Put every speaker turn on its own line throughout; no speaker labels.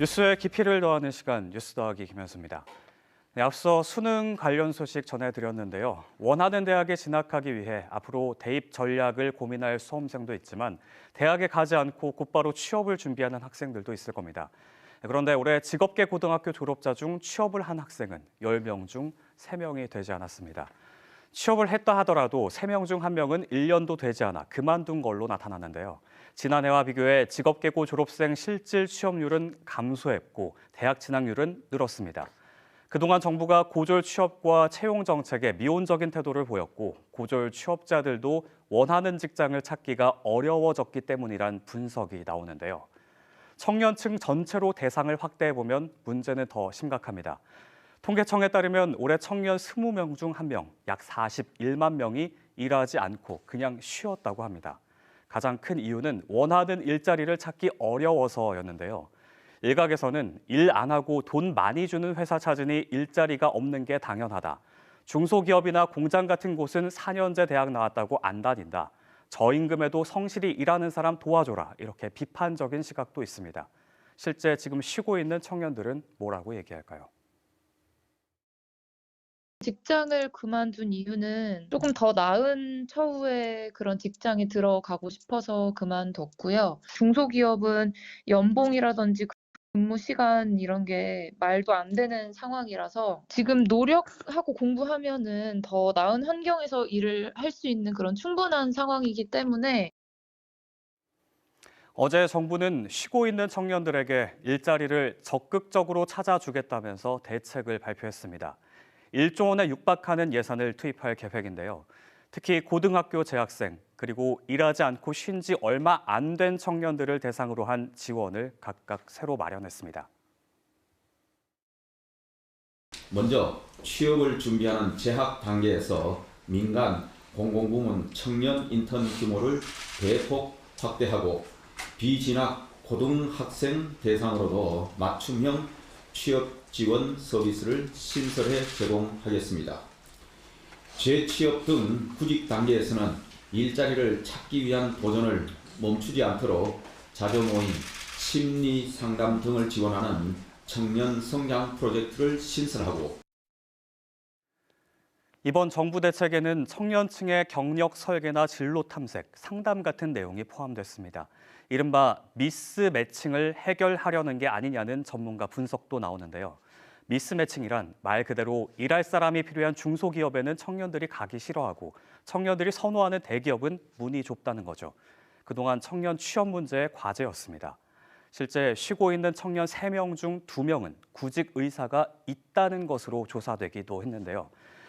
뉴스에 깊이를 더하는 시간, 뉴스 더하기 김현수입니다. 네, 앞서 수능 관련 소식 전해드렸는데요. 원하는 대학에 진학하기 위해 앞으로 대입 전략을 고민할 수험생도 있지만 대학에 가지 않고 곧바로 취업을 준비하는 학생들도 있을 겁니다. 그런데 올해 직업계 고등학교 졸업자 중 취업을 한 학생은 10명 중 3명이 되지 않았습니다. 취업을 했다 하더라도 3명 중 1명은 1년도 되지 않아 그만둔 걸로 나타났는데요. 지난해와 비교해 직업계고 졸업생 실질 취업률은 감소했고 대학 진학률은 늘었습니다. 그동안 정부가 고졸 취업과 채용 정책에 미온적인 태도를 보였고 고졸 취업자들도 원하는 직장을 찾기가 어려워졌기 때문이란 분석이 나오는데요. 청년층 전체로 대상을 확대해보면 문제는 더 심각합니다. 통계청에 따르면 올해 청년 20명 중 1명, 약 41만 명이 일하지 않고 그냥 쉬었다고 합니다. 가장 큰 이유는 원하는 일자리를 찾기 어려워서였는데요. 일각에서는 일 안 하고 돈 많이 주는 회사 찾으니 일자리가 없는 게 당연하다. 중소기업이나 공장 같은 곳은 4년제 대학 나왔다고 안 다닌다. 저임금에도 성실히 일하는 사람 도와줘라. 이렇게 비판적인 시각도 있습니다. 실제 지금 쉬고 있는 청년들은 뭐라고 얘기할까요?
직장을 그만둔 이유는 조금 더 나은 처우의 그런 직장에 들어가고 싶어서 그만뒀고요. 중소기업은 연봉이라든지 근무 시간 이런 게 말도 안 되는 상황이라서 지금 노력하고 공부하면은 더 나은 환경에서 일을 할 수 있는 그런 충분한 상황이기 때문에
어제 정부는 쉬고 있는 청년들에게 일자리를 적극적으로 찾아주겠다면서 대책을 발표했습니다. 1조 원에 육박하는 예산을 투입할 계획인데요. 특히 고등학교 재학생 그리고 일하지 않고 쉰 지 얼마 안 된 청년들을 대상으로 한 지원을 각각 새로 마련했습니다.
먼저 취업을 준비하는 재학 단계에서 민간, 공공부문 청년 인턴 규모를 대폭 확대하고 비진학 고등학생 대상으로도 맞춤형 취업 지원 서비스를 신설해 제공하겠습니다. 재취업 등 구직 단계에서는 일자리를 찾기 위한 도전을 멈추지 않도록 자조모임, 심리 상담 등을 지원하는 청년 성장 프로젝트를 신설하고
이번 정부 대책에는 청년층의 경력 설계나 진로 탐색, 상담 같은 내용이 포함됐습니다. 이른바 미스매칭을 해결하려는 게 아니냐는 전문가 분석도 나오는데요. 미스매칭이란 말 그대로 일할 사람이 필요한 중소기업에는 청년들이 가기 싫어하고 청년들이 선호하는 대기업은 문이 좁다는 거죠. 그동안 청년 취업 문제의 과제였습니다. 실제 쉬고 있는 청년 3명 중 2명은 구직 의사가 있다는 것으로 조사되기도 했는데요.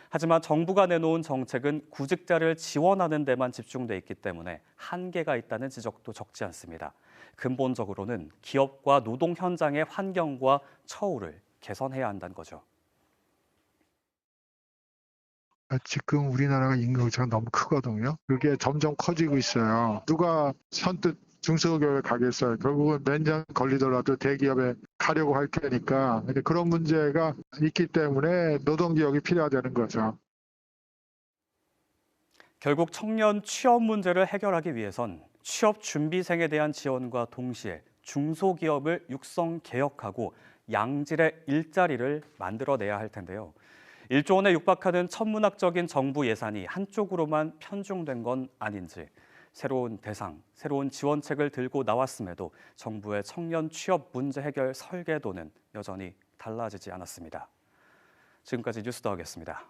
하지만 정부가 내놓은 정책은 구직자를 지원하는 데만 집중돼 있기 때문에 한계가 있다는 지적도 적지 않습니다. 근본적으로는 기업과 노동 현장의 환경과 처우를 개선해야 한다는 거죠.
지금 우리나라가 인구가 너무 크거든요. 그게 점점 커지고 있어요. 누가 선뜻 중소기업에 가겠어요. 결국은 몇 년 걸리더라도 대기업에 가려고 할 테니까 그런 문제가 있기 때문에 노동개혁이 필요하다는 거죠.
결국 청년 취업 문제를 해결하기 위해선 취업 준비생에 대한 지원과 동시에 중소기업을 육성 개혁하고 양질의 일자리를 만들어내야 할 텐데요. 1조 원에 육박하는 천문학적인 정부 예산이 한쪽으로만 편중된 건 아닌지 새로운 대상, 새로운 지원책을 들고 나왔음에도 정부의 청년 취업 문제 해결 설계도는 여전히 달라지지 않았습니다. 지금까지 뉴스 더하기였습니다.